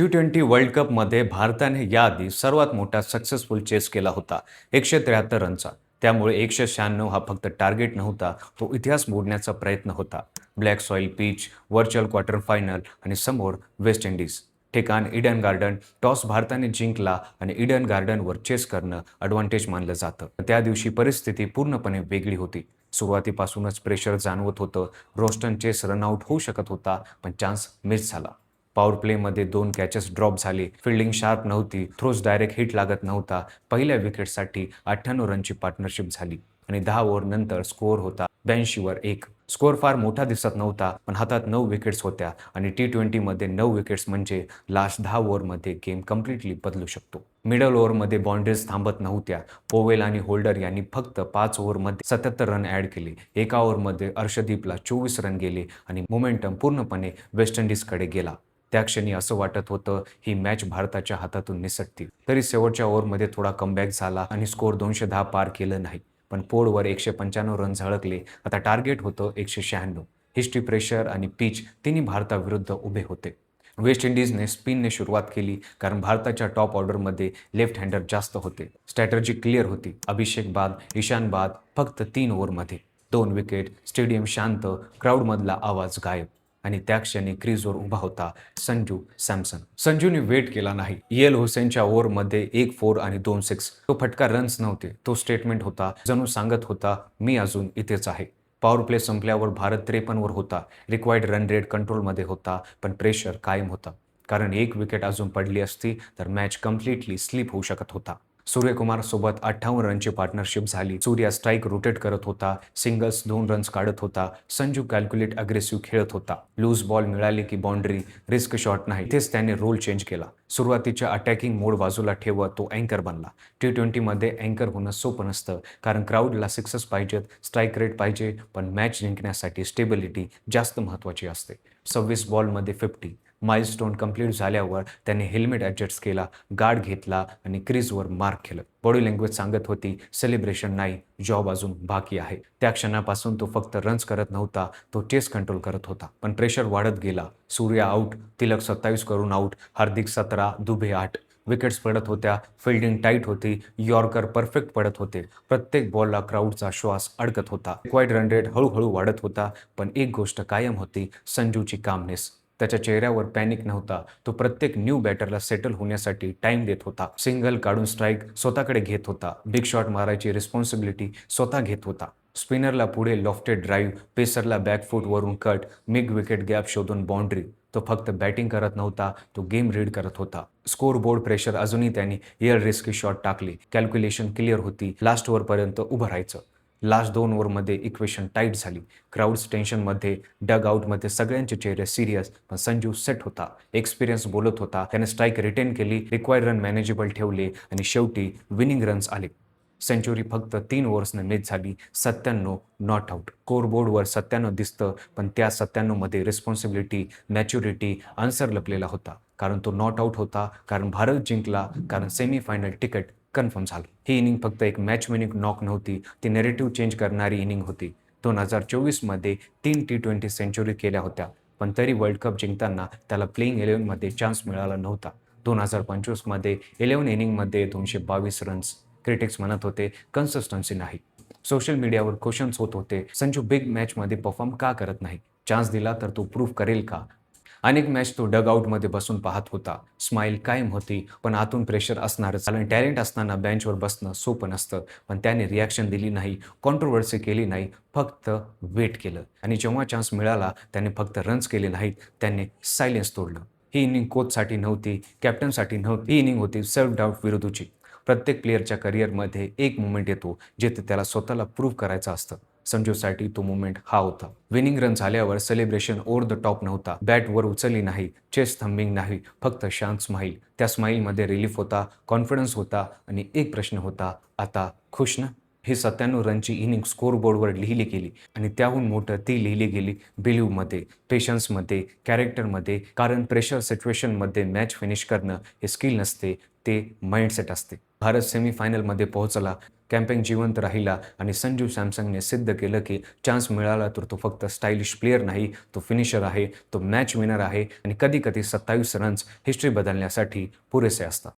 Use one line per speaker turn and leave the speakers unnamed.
T20 world कपमध्ये भारताने याआधी सर्वात मोठा सक्सेसफुल चेस केला होता 173 रनचा. त्यामुळे 196 हा फक्त टार्गेट नव्हता, तो इतिहास मोडण्याचा प्रयत्न होता. Black soil pitch, virtual quarter final आणि समोर वेस्ट इंडिज. ठिकाण ईडन गार्डन. टॉस भारताने जिंकला आणि ईडन गार्डनवर चेस करणं ॲडव्हान्टेज मानलं जातं. त्या दिवशी परिस्थिती पूर्णपणे वेगळी होती. सुरुवातीपासूनच प्रेशर जाणवत होतं. रोस्टन चेस रनआउट होऊ शकत होता, पण चान्स मिस झाला. पॉवर प्लेमध्ये 2 कॅचेस ड्रॉप झाले. फील्डिंग शार्प नव्हती. थ्रोज डायरेक्ट हिट लागत नव्हता. पहिल्या विकेटसाठी 98 रनची पार्टनरशिप झाली आणि 10 ओव्हरनंतर स्कोअर होता 82वर 1. स्कोअर फार मोठा दिसत नव्हता, पण हातात 9 विकेट्स होत्या आणि T20मध्ये 9 विकेट्स म्हणजे लास्ट 10 ओव्हरमध्ये गेम कम्प्लिटली बदलू शकतो. मिडल ओव्हरमध्ये बाउंड्रीज थांबत नव्हत्या. पोवेल आणि होल्डर यांनी फक्त 5 ओव्हरमध्ये 77 रन ॲड केले. एका ओव्हरमध्ये अर्शदीपला 24 रन गेले आणि मोमेंटम पूर्णपणे वेस्ट इंडिजकडे गेला. त्या क्षणी असं वाटत होतं ही मॅच भारताच्या हातातून निसटते. तरी शेवटच्या ओव्हरमध्ये थोडा कमबॅक झाला आणि स्कोअर 210 पार केलं नाही. पण पोळवर 195 रन झळकले. आता टार्गेट होतं 196. हिस्ट्री, प्रेशर आणि पिच तिन्ही भारताविरुद्ध उभे होते. वेस्ट इंडिजने स्पिनने सुरुवात केली कारण भारताच्या टॉप ऑर्डरमध्ये लेफ्ट हँडर जास्त होते. स्ट्रॅटर्जी क्लिअर होती. अभिषेक बाद, ईशान बाद फक्त 3 ओव्हरमध्ये. 2 विकेट, स्टेडियम शांत, क्राऊडमधला आवाज गायब. आणि त्या क्षणी क्रीजवर उभा होता संजू सॅमसन. संजूने वेट केला नाही. येल हुसेनच्या ओव्हरमध्ये 1 4 आणि 2 6. तो फटका रन्स नव्हते, तो स्टेटमेंट होता. जणू सांगत होता, मी अजून इथेच आहे. पॉवर प्ले संपल्यावर भारत 53वर होता. रिक्वायर्ड रन रेट कंट्रोलमध्ये होता, पण प्रेशर कायम होता. कारण 1 विकेट अजून पडली असती तर मॅच कम्प्लिटली स्लिप होऊ शकत होता. सूर्यकुमारसोबत 58 रनची पार्टनरशिप झाली. सूर्या स्ट्राईक रोटेट करत होता. सिंगल्स 2 रन्स काढत होता. संजू कॅल्क्युलेट अग्रेसिव्ह खेळत होता. लूज बॉल मिळाली की बाउंड्री, रिस्क शॉट नाही. इथेच त्याने रोल चेंज केला. सुरुवातीच्या अटॅकिंग मोड बाजूला ठेवत तो अँकर बनला. T20मध्ये अँकर होणं सोपं नसतं, कारण क्राऊडला सिक्सेस पाहिजेत, स्ट्राईक रेट पाहिजे, पण मॅच जिंकण्यासाठी स्टेबिलिटी जास्त महत्त्वाची असते. 26 बॉलमध्ये 50. माइलस्टोन कंप्लीट झाल्यावर त्याने हेल्मेट ॲडजस्ट केला, गार्ड घेतला आणि क्रीजवर मार्क केलं. बॉडी लँग्वेज सांगत होती, सेलिब्रेशन नाही, जॉब अजून बाकी आहे. त्या क्षणापासून तो फक्त रन्स करत नव्हता, तो चेस कंट्रोल करत होता. पण प्रेशर वाढत गेला. सूर्या आऊट, तिलक 27 करून आऊट, हार्दिक 17, दुबे 8. विकेट्स पडत होत्या, फिल्डिंग टाईट होती, यॉर्कर परफेक्ट पडत होते. प्रत्येक बॉलला क्राऊडचा श्वास अडकत होता. रिक्वायर्ड रन रेट हळूहळू वाढत होता, पण एक गोष्ट कायम होती, संजूची कामनेस. त्याच्या चेहऱ्यावर पॅनिक नव्हता. तो प्रत्येक न्यू बॅटरला सेटल होण्यासाठी टाइम देत होता. सिंगल काढून स्ट्राईक स्वतःकडे घेत होता. बिग शॉट मारायची रिस्पॉन्सिबिलिटी स्वतः घेत होता. स्पिनरला पुढे लॉफ्टेड ड्राईव्ह, पेसरला बॅकफूटवरून कट, मिड विकेट गॅप शोधून बाउंड्री. तो फक्त बॅटिंग करत नव्हता, तो गेम रीड करत होता. स्कोर बोर्ड प्रेशर अजूनही त्यांनी एअर रिस्की शॉट टाकले. कॅल्क्युलेशन क्लिअर होती. लास्ट ओव्हरपर्यंत उभं राहायचं. लास्ट 2 ओव्हरमध्ये इक्वेशन टाईट झाली. क्राऊड्स टेन्शनमध्ये, डग आउटमध्ये सगळ्यांचे चेहरे सिरियस, पण संजू सेट होता. एक्सपिरियन्स बोलत होता. त्याने स्ट्राईक रिटेन केली, रिक्वायर्ड रन मॅनेजेबल ठेवले आणि शेवटी विनिंग रन्स आले. सेंचुरी फक्त 3 ओव्हर्सने मिस झाली. 97 नॉट आऊट. स्कोरबोर्डवर 97 दिसतं, पण त्या 97मध्ये रिस्पॉन्सिबिलिटी, मॅच्युरिटी, आन्सर लपलेला होता. कारण तो नॉट आऊट होता, कारण भारत जिंकला, कारण सेमीफायनल तिकीट कन्फर्म झालं. ही इनिंग फक्त एक मॅच विनिंग नॉक नव्हती, ती नेरेटिव्ह चेंज करणारी इनिंग होती. 2024मध्ये 3 T20 सेंचुरी केल्या होत्या, पण तरी वर्ल्ड कप जिंकताना त्याला प्लेइंग 11मध्ये चान्स मिळाला नव्हता. 2025मध्ये 11 इनिंगमध्ये 222 रन्स. क्रिटिक्स म्हणत होते, कन्सिस्टन्सी नाही. सोशल मीडियावर क्वेश्चन्स होत होते, संजू बिग मॅचमध्ये परफॉर्म का करत नाही? चान्स दिला तर तो प्रूव्ह करेल का? अनेक मॅच तो डग आउटमध्ये बसून पाहत होता. स्माईल कायम होती, पण आतून प्रेशर असणारच. कारण टॅलेंट असताना बेंचवर बसणं सोपं नसतं. पण त्याने रिॲक्शन दिली नाही, कॉन्ट्रोवर्सी केली नाही, फक्त वेट केलं. आणि जेव्हा चान्स मिळाला, त्याने फक्त रन्स केले नाहीत, त्याने सायलेन्स तोडलं. ही इनिंग कोचसाठी नव्हती, कॅप्टनसाठी नव्हती. ही इनिंग होती सेल्फ डाऊट विरुद्धची. प्रत्येक प्लेयरच्या करिअरमध्ये एक मोमेंट येतो, जिथे त्याला स्वतःला प्रूव्ह करायचं असतं. संजूसाठी तो मोमेंट हा होता. विनिंग रन झाल्यावर सेलिब्रेशन ओव्हर द टॉप नव्हता. बॅट वर उचलली नाही, चेस्ट थंबिंग नाही, फक्त शांत स्माईल. त्या स्माईलमध्ये रिलीफ होता, कॉन्फिडन्स होता आणि एक प्रश्न होता, आता खुश ना? ही 97 रनची इनिंग स्कोरबोर्डवर लिहिली गेली आणि त्याहून मोठं ती लिहिली गेली बिलीव्हमध्ये, पेशन्समध्ये, कॅरेक्टरमध्ये. कारण प्रेशर सिच्युएशनमध्ये मॅच फिनिश करणं हे स्किल नसते, ते माइंडसेट असते. भारत सेमीफायनलमध्ये पोहोचला, कॅम्पेन जिवंत राहिला आणि संजू सॅमसंगने सिद्ध केलं की चान्स मिळाला तर तो फक्त स्टायलिश प्लेयर नाही, तो फिनिशर आहे, तो मॅच विनर आहे आणि कधी-कधी 27 रन्स हिस्ट्री बदलण्यासाठी पुरेसे असतात.